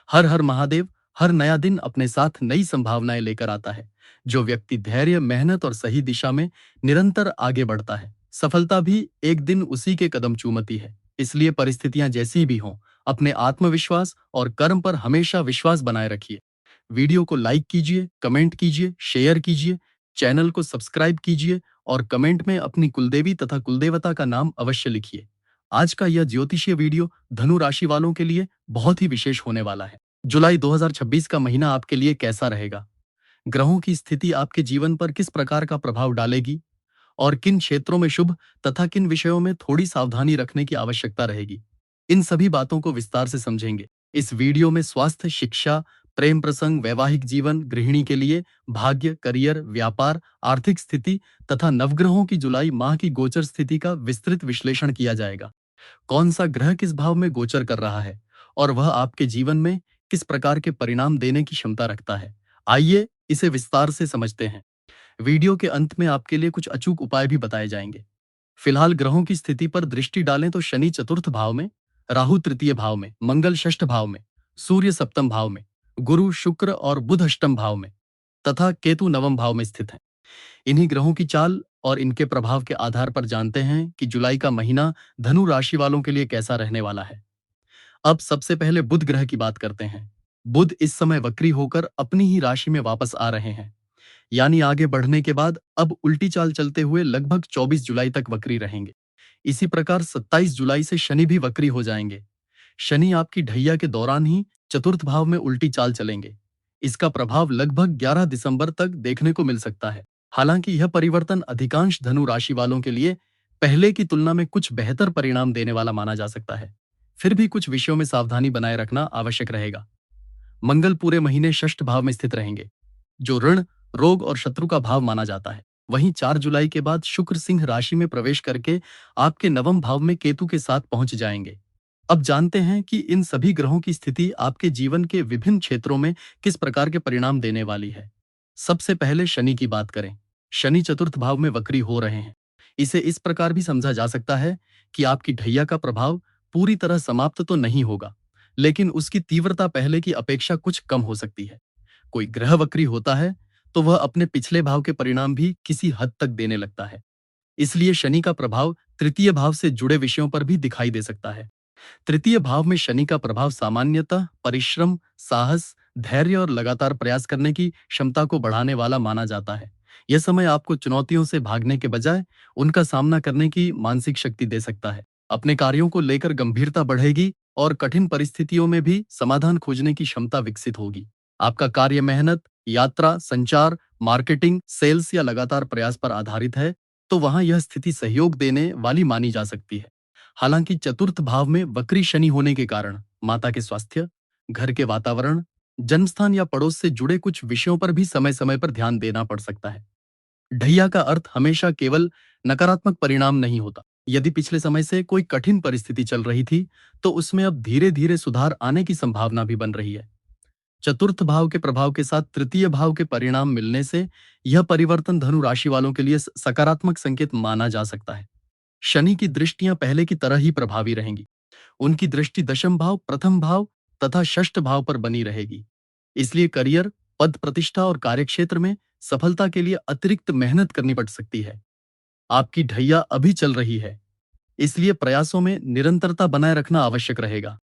हर हर महादेव। हर नया दिन अपने साथ नई संभावनाएं लेकर आता है। जो व्यक्ति धैर्य, मेहनत और सही दिशा में निरंतर आगे बढ़ता है, सफलता भी एक दिन उसी के कदम चूमती है। इसलिए परिस्थितियां जैसी भी हों, अपने आत्मविश्वास और कर्म पर हमेशा विश्वास बनाए रखिए। वीडियो को लाइक कीजिए, कमेंट कीजिए, शेयर कीजिए, चैनल को सब्सक्राइब कीजिए और कमेंट में अपनी कुलदेवी तथा कुलदेवता का नाम अवश्य लिखिए। आज का यह ज्योतिषीय वीडियो धनु राशि वालों के लिए बहुत ही विशेष होने वाला है। जुलाई 2026 का महीना आपके लिए कैसा रहेगा? ग्रहों की स्थिति आपके जीवन पर किस प्रकार का प्रभाव डालेगी और किन क्षेत्रों में शुभ तथा किन विषयों में थोड़ी सावधानी रखने की आवश्यकता रहेगी, इन सभी बातों को विस्तार से समझेंगे। इस वीडियो में स्वास्थ्य, शिक्षा, प्रेम प्रसंग, वैवाहिक जीवन, गृहिणी के लिए भाग्य, करियर, व्यापार, आर्थिक स्थिति तथा नवग्रहों की जुलाई माह की गोचर स्थिति का विस्तृत विश्लेषण किया जाएगा। कौन सा ग्रह किस भाव में गोचर कर रहा है और वह आपके जीवन में किस प्रकार के परिणाम देने की क्षमता रखता है, आइए इसे विस्तार से समझते हैं। वीडियो के अंत में आपके लिए कुछ अचूक उपाय भी बताए जाएंगे। फिलहाल ग्रहों की स्थिति पर दृष्टि डालें तो शनि चतुर्थ भाव में, राहु तृतीय भाव में, मंगल षष्ठ भाव में, सूर्य सप्तम भाव में, गुरु, शुक्र और बुध अष्टम भाव में तथा केतु नवम भाव में स्थित हैं। इन्हीं ग्रहों की चाल और इनके प्रभाव के आधार पर जानते हैं कि जुलाई का महीना धनु राशि वालों के लिए कैसा रहने वाला है। अब सबसे पहले बुध ग्रह की बात करते हैं। बुध इस समय वक्री होकर अपनी ही राशि में वापस आ रहे हैं, यानी आगे बढ़ने के बाद अब उल्टी चाल चलते हुए लगभग 24 जुलाई तक वक्री रहेंगे। इसी प्रकार 27 जुलाई से शनि भी वक्री हो जाएंगे। शनि आपकी ढैया के दौरान ही चतुर्थ भाव में उल्टी चाल चलेंगे। इसका प्रभाव लगभग 11 दिसंबर तक देखने को मिल सकता है। हालांकि यह परिवर्तन अधिकांश धनु राशि वालों के लिए पहले की तुलना में कुछ बेहतर परिणाम देने वाला माना जा सकता है। फिर भी कुछ विषयों में सावधानी बनाए रखना आवश्यक रहेगा। मंगल पूरे महीने षष्ठ भाव में स्थित रहेंगे, जो ऋण, रोग और शत्रु का भाव माना जाता है। वहीं 4 जुलाई के बाद शुक्र सिंह राशि में प्रवेश करके आपके नवम भाव में केतु के साथ पहुंच जाएंगे। अब जानते हैं कि इन सभी ग्रहों की स्थिति आपके जीवन के विभिन्न क्षेत्रों में किस प्रकार के परिणाम देने वाली है। सबसे पहले शनि की बात करें। शनि चतुर्थ भाव में वक्री हो रहे हैं। इसे इस प्रकार भी समझा जा सकता है कि आपकी ढैया का प्रभाव पूरी तरह समाप्त तो नहीं होगा, लेकिन उसकी तीव्रता पहले की अपेक्षा कुछ कम हो सकती है। कोई ग्रह वक्री होता है तो वह अपने पिछले भाव के परिणाम भी किसी हद तक देने लगता है। इसलिए शनि का प्रभाव तृतीय भाव से जुड़े विषयों पर भी दिखाई दे सकता है। तृतीय भाव में शनि का प्रभाव सामान्यतः परिश्रम, साहस, धैर्य और लगातार प्रयास करने की क्षमता को बढ़ाने वाला माना जाता है। यह समय आपको चुनौतियों से भागने के बजाय उनका सामना करने की मानसिक शक्ति दे सकता है। अपने कार्यों को लेकर गंभीरता बढ़ेगी और कठिन परिस्थितियों में भी समाधान खोजने की क्षमता विकसित होगी। आपका कार्य मेहनत, यात्रा, संचार, मार्केटिंग, सेल्स या लगातार प्रयास पर आधारित है, तो वहां यह स्थिति सहयोग देने वाली मानी जा सकती है। हालांकि चतुर्थ भाव में वक्री शनि होने के कारण माता के स्वास्थ्य, घर के वातावरण, जन्मस्थान या पड़ोस से जुड़े कुछ विषयों पर भी समय समय पर ध्यान देना पड़ सकता है। ढैया का अर्थ हमेशा केवल नकारात्मक परिणाम नहीं होता। यदि पिछले समय से कोई कठिन परिस्थिति चल रही थी, तो उसमें अब धीरे धीरे सुधार आने की संभावना भी बन रही है। चतुर्थ भाव के प्रभाव के साथ तृतीय भाव के परिणाम मिलने से यह परिवर्तन धनु राशि वालों के लिए सकारात्मक संकेत माना जा सकता है। शनि की दृष्टियां पहले की तरह ही प्रभावी रहेंगी। उनकी दृष्टि दशम भाव, प्रथम भाव तथा षष्ठ भाव पर बनी रहेगी। इसलिए करियर, पद प्रतिष्ठा और कार्यक्षेत्र में सफलता के लिए अतिरिक्त मेहनत करनी पड़ सकती है। आपकी ढैया अभी चल रही है, इसलिए प्रयासों में निरंतरता बनाए रखना आवश्यक रहेगा।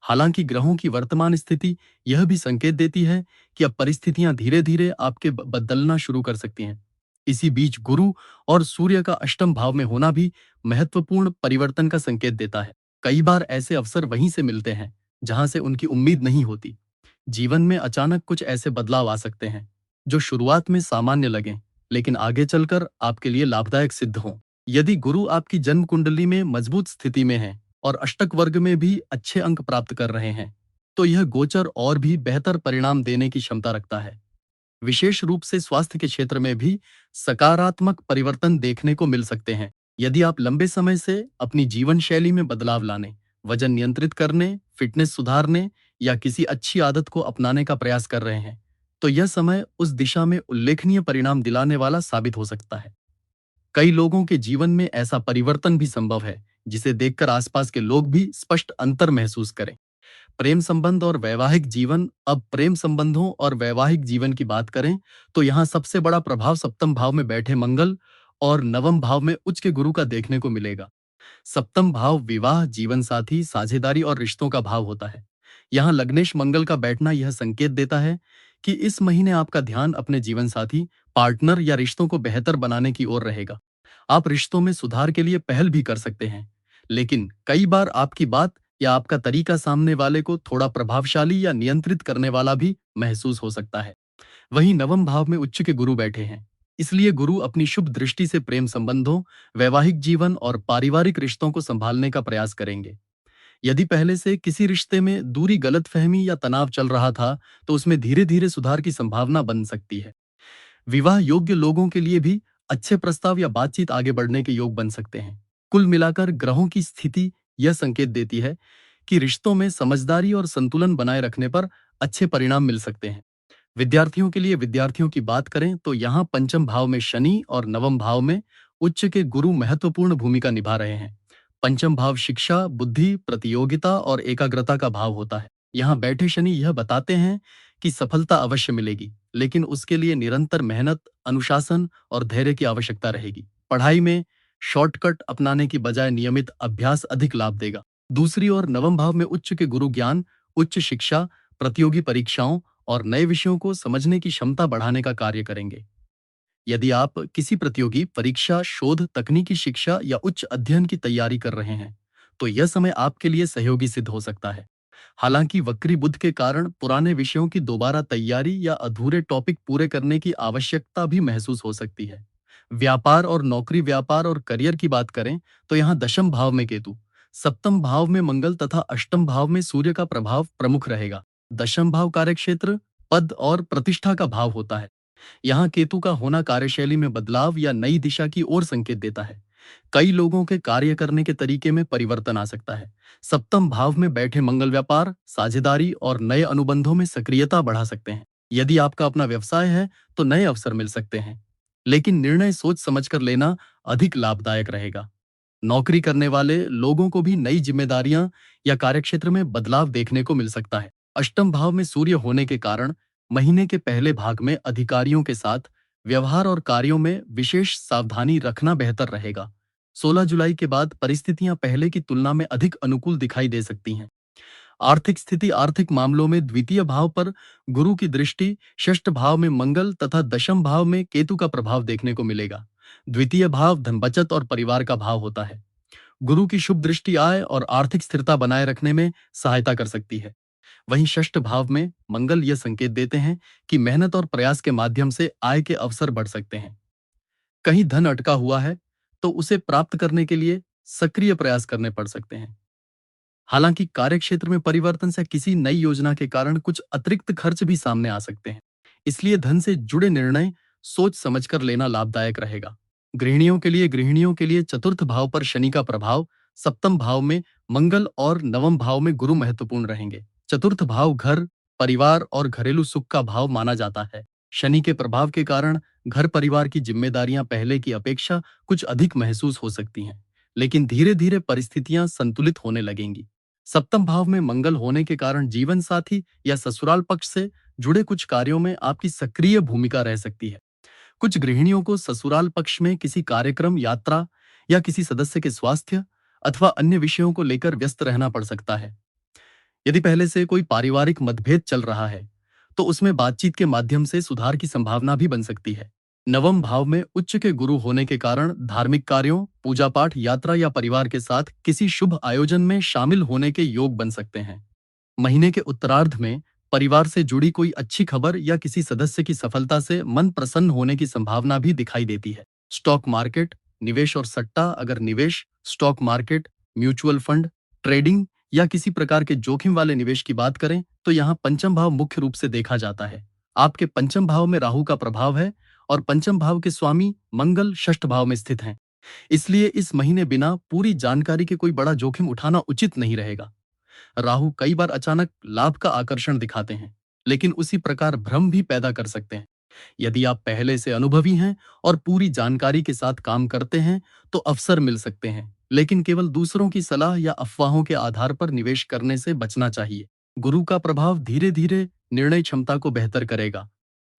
हालांकि ग्रहों की वर्तमान स्थिति यह भी संकेत देती है कि अब परिस्थितियां धीरे धीरे आपके बदलना शुरू कर सकती हैं। इसी बीच गुरु और सूर्य का अष्टम भाव में होना भी महत्वपूर्ण परिवर्तन का संकेत देता है। कई बार ऐसे अवसर वहीं से मिलते हैं जहां से उनकी उम्मीद नहीं होती। जीवन में अचानक कुछ ऐसे बदलाव आ सकते हैं जो शुरुआत में सामान्य लगें, लेकिन आगे चलकर आपके लिए लाभदायक सिद्ध हों। यदि गुरु आपकी जन्म कुंडली में मजबूत स्थिति में है और अष्टक वर्ग में भी अच्छे अंक प्राप्त कर रहे हैं, तो यह गोचर और भी बेहतर परिणाम देने की क्षमता रखता है। विशेष रूप से स्वास्थ्य के क्षेत्र में भी सकारात्मक परिवर्तन देखने को मिल सकते हैं। यदि आप लंबे समय से अपनी जीवन शैली में बदलाव लाने, वजन नियंत्रित करने, फिटनेस सुधारने या किसी अच्छी आदत को अपनाने का प्रयास कर रहे हैं, तो यह समय उस दिशा में उल्लेखनीय परिणाम दिलाने वाला साबित हो सकता है। कई लोगों के जीवन में ऐसा परिवर्तन भी संभव है जिसे देखकर आसपास के लोग भी स्पष्ट अंतर महसूस करें। प्रेम संबंध और वैवाहिक जीवन। अब प्रेम संबंधों और वैवाहिक जीवन की बात करें तो यहाँ सबसे बड़ा प्रभाव सप्तम भाव में बैठे मंगल और नवम भाव में उच्च के गुरु का देखने को मिलेगा। सप्तम भाव विवाह, जीवन साथी, साझेदारी और रिश्तों का भाव होता है। यहाँ लग्नेश मंगल का बैठना यह संकेत देता है कि इस महीने आपका ध्यान अपने जीवन साथी, पार्टनर या रिश्तों को बेहतर बनाने की ओर रहेगा। आप रिश्तों में सुधार के लिए पहल भी कर सकते हैं, लेकिन कई बार आपकी बात या आपका तरीका सामने वाले को थोड़ा प्रभावशाली या नियंत्रित करने वाला भी महसूस हो सकता है। वहीं नवम भाव में उच्च के गुरु बैठे हैं, इसलिए गुरु अपनी शुभ दृष्टि से प्रेम संबंधों, वैवाहिक जीवन और पारिवारिक रिश्तों को संभालने का प्रयास करेंगे। यदि पहले से किसी रिश्ते में दूरी, गलतफहमी या तनाव चल रहा था, तो उसमें धीरे धीरे सुधार की संभावना बन सकती है। विवाह योग्य लोगों के लिए भी अच्छे प्रस्ताव या बातचीत आगे बढ़ने के योग बन सकते हैं। कुल मिलाकर ग्रहों की स्थिति यह संकेत देती है कि रिश्तों में समझदारी और संतुलन बनाए रखने पर अच्छे परिणाम मिल सकते हैं। विद्यार्थियों के लिए विद्यार्थियों की बात करें तो यहाँ पंचम भाव में शनि और नवम भाव में उच्च के गुरु महत्वपूर्ण भूमिका निभा रहे हैं। पंचम भाव शिक्षा, बुद्धि, प्रतियोगिता और एकाग्रता का भाव होता है। यहाँ बैठे शनि यह बताते हैं कि सफलता अवश्य मिलेगी, लेकिन उसके लिए निरंतर मेहनत, अनुशासन और धैर्य की आवश्यकता रहेगी। पढ़ाई में शॉर्टकट अपनाने की बजाय नियमित अभ्यास अधिक लाभ देगा। दूसरी ओर नवम भाव में उच्च के गुरु ज्ञान, उच्च शिक्षा, प्रतियोगी परीक्षाओं और नए विषयों को समझने की क्षमता बढ़ाने का कार्य करेंगे। यदि आप किसी प्रतियोगी परीक्षा, शोध, तकनीकी शिक्षा या उच्च अध्ययन की तैयारी कर रहे हैं, तो यह समय आपके लिए सहयोगी सिद्ध हो सकता है। हालांकि वक्री बुध के कारण पुराने विषयों की दोबारा तैयारी या अधूरे टॉपिक पूरे करने की आवश्यकता भी महसूस हो सकती है। व्यापार और नौकरी, व्यापार और करियर की बात करें तो यहाँ दशम भाव में केतु, सप्तम भाव में मंगल तथा अष्टम भाव में सूर्य का प्रभाव प्रमुख रहेगा। दशम भाव कार्यक्षेत्र, पद और प्रतिष्ठा का भाव होता है। यहाँ केतु का होना कार्यशैली में बदलाव या नई दिशा की ओर संकेत देता है। कई लोगों के कार्य करने के तरीके में परिवर्तन आ सकता है। सप्तम भाव में बैठे मंगल व्यापार, साझेदारी और नए अनुबंधों में सक्रियता बढ़ा सकते हैं। यदि आपका अपना व्यवसाय है तो नए अवसर मिल सकते हैं, लेकिन निर्णय सोच समझकर लेना अधिक लाभदायक रहेगा। नौकरी करने वाले लोगों को भी नई जिम्मेदारियां या कार्यक्षेत्र में बदलाव देखने को मिल सकता है। अष्टम भाव में सूर्य होने के कारण महीने के पहले भाग में अधिकारियों के साथ व्यवहार और कार्यों में विशेष सावधानी रखना बेहतर रहेगा। 16 जुलाई के बाद परिस्थितियां पहले की तुलना में अधिक अनुकूल दिखाई दे सकती हैं। आर्थिक स्थिति, आर्थिक मामलों में द्वितीय भाव पर गुरु की दृष्टि, षष्ठ भाव में मंगल तथा दशम भाव में केतु का प्रभाव देखने को मिलेगा। द्वितीय भाव धन, बचत और परिवार का भाव होता है। गुरु की शुभ दृष्टि आय और आर्थिक स्थिरता बनाए रखने में सहायता कर सकती है। वहीं षष्ठ भाव में मंगल यह संकेत देते हैं कि मेहनत और प्रयास के माध्यम से आय के अवसर बढ़ सकते हैं। कहीं धन अटका हुआ है तो उसे प्राप्त करने के लिए सक्रिय प्रयास करने पड़ सकते हैं। हालांकि कार्यक्षेत्र में परिवर्तन से किसी नई योजना के कारण कुछ अतिरिक्त खर्च भी सामने आ सकते हैं। इसलिए धन से जुड़े निर्णय सोच समझकर लेना लाभदायक रहेगा। गृहिणियों के लिए चतुर्थ भाव पर शनि का प्रभाव, सप्तम भाव में मंगल और नवम भाव में गुरु महत्वपूर्ण रहेंगे। चतुर्थ भाव घर, परिवार और घरेलू सुख का भाव माना जाता है। शनि के प्रभाव के कारण घर परिवार की जिम्मेदारियां पहले की अपेक्षा कुछ अधिक महसूस हो सकती हैं, लेकिन धीरे धीरे परिस्थितियां संतुलित होने लगेंगी। सप्तम भाव में मंगल होने के कारण जीवन साथी या ससुराल पक्ष से जुड़े कुछ कार्यों में आपकी सक्रिय भूमिका रह सकती है। कुछ गृहिणियों को ससुराल पक्ष में किसी कार्यक्रम, यात्रा या किसी सदस्य के स्वास्थ्य अथवा अन्य विषयों को लेकर व्यस्त रहना पड़ सकता है। यदि पहले से कोई पारिवारिक मतभेद चल रहा है, तो उसमें बातचीत के माध्यम से सुधार की संभावना भी बन सकती है। नवम भाव में उच्च के गुरु होने के कारण धार्मिक कार्यों, पूजा पाठ, यात्रा या परिवार के साथ किसी शुभ आयोजन में शामिल होने के योग बन सकते हैं। महीने के उत्तरार्ध में परिवार से जुड़ी कोई अच्छी खबर या किसी सदस्य की सफलता से मन प्रसन्न होने की संभावना भी दिखाई देती है। स्टॉक मार्केट, निवेश और सट्टा, अगर निवेश, stock market, mutual fund, trading या किसी प्रकार के जोखिम वाले निवेश की बात करें तो यहाँ पंचम भाव मुख्य रूप से देखा जाता है। आपके पंचम भाव में राहु का प्रभाव है और पंचम भाव के स्वामी मंगल षष्ठ भाव में स्थित हैं। इसलिए इस महीने बिना पूरी जानकारी के कोई बड़ा जोखिम उठाना उचित नहीं रहेगा। राहु कई बार अचानक लाभ का आकर्षण दिखाते हैं, लेकिन उसी प्रकार भ्रम भी पैदा कर सकते हैं। यदि आप पहले से अनुभवी हैं और पूरी जानकारी के साथ काम करते हैं तो अवसर मिल सकते हैं, लेकिन केवल दूसरों की सलाह या अफवाहों के आधार पर निवेश करने से बचना चाहिए। गुरु का प्रभाव धीरे धीरे निर्णय क्षमता को बेहतर करेगा।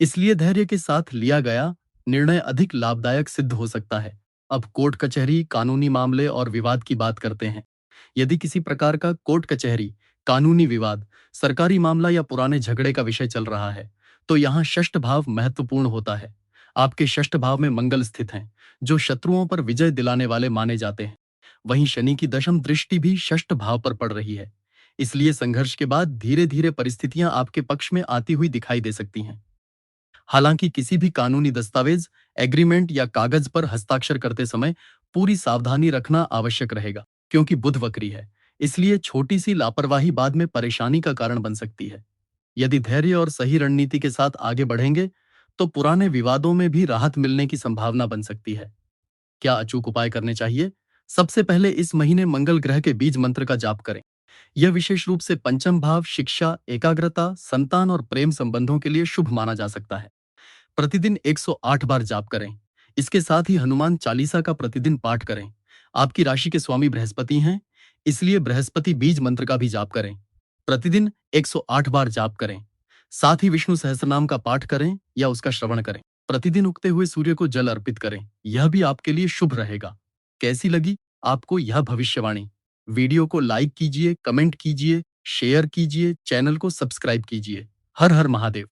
इसलिए धैर्य के साथ लिया गया निर्णय अधिक लाभदायक सिद्ध हो सकता है। अब कोर्ट कचहरी, कानूनी मामले और विवाद की बात करते हैं। यदि किसी प्रकार का कोर्ट कचहरी, कानूनी विवाद, सरकारी मामला या पुराने झगड़े का विषय चल रहा है, तो यहाँ षष्ठ भाव महत्वपूर्ण होता है। आपके षष्ठ भाव में मंगल स्थित हैं, जो शत्रुओं पर विजय दिलाने वाले माने जाते हैं। वहीं शनि की दशम दृष्टि भी षष्ठ भाव पर पड़ रही है। इसलिए संघर्ष के बाद धीरे धीरे परिस्थितियां आपके पक्ष में आती हुई दिखाई दे सकती हैं। हालांकि किसी भी कानूनी दस्तावेज, एग्रीमेंट या कागज पर हस्ताक्षर करते समय पूरी सावधानी रखना आवश्यक रहेगा, क्योंकि बुध वक्री है। इसलिए छोटी सी लापरवाही बाद में परेशानी का कारण बन सकती है। यदि धैर्य और सही रणनीति के साथ आगे बढ़ेंगे, तो पुराने विवादों में भी राहत मिलने की संभावना बन सकती है। क्या अचूक उपाय करने चाहिए? सबसे पहले इस महीने मंगल ग्रह के बीज मंत्र का जाप करें। यह विशेष रूप से पंचम भाव, शिक्षा, एकाग्रता, संतान और प्रेम संबंधों के लिए शुभ माना जा सकता है। प्रतिदिन 108 बार जाप करें। इसके साथ ही हनुमान चालीसा का प्रतिदिन पाठ करें। आपकी राशि के स्वामी बृहस्पति हैं, इसलिए बृहस्पति बीज मंत्र का भी जाप करें। प्रतिदिन 108 बार जाप करें। साथ ही विष्णु सहस्त्रनाम का पाठ करें या उसका श्रवण करें। प्रतिदिन उगते हुए सूर्य को जल अर्पित करें। यह भी आपके लिए शुभ रहेगा। कैसी लगी आपको यह भविष्यवाणी? वीडियो को लाइक कीजिए, कमेंट कीजिए, शेयर कीजिए, चैनल को सब्सक्राइब कीजिए। हर हर महादेव।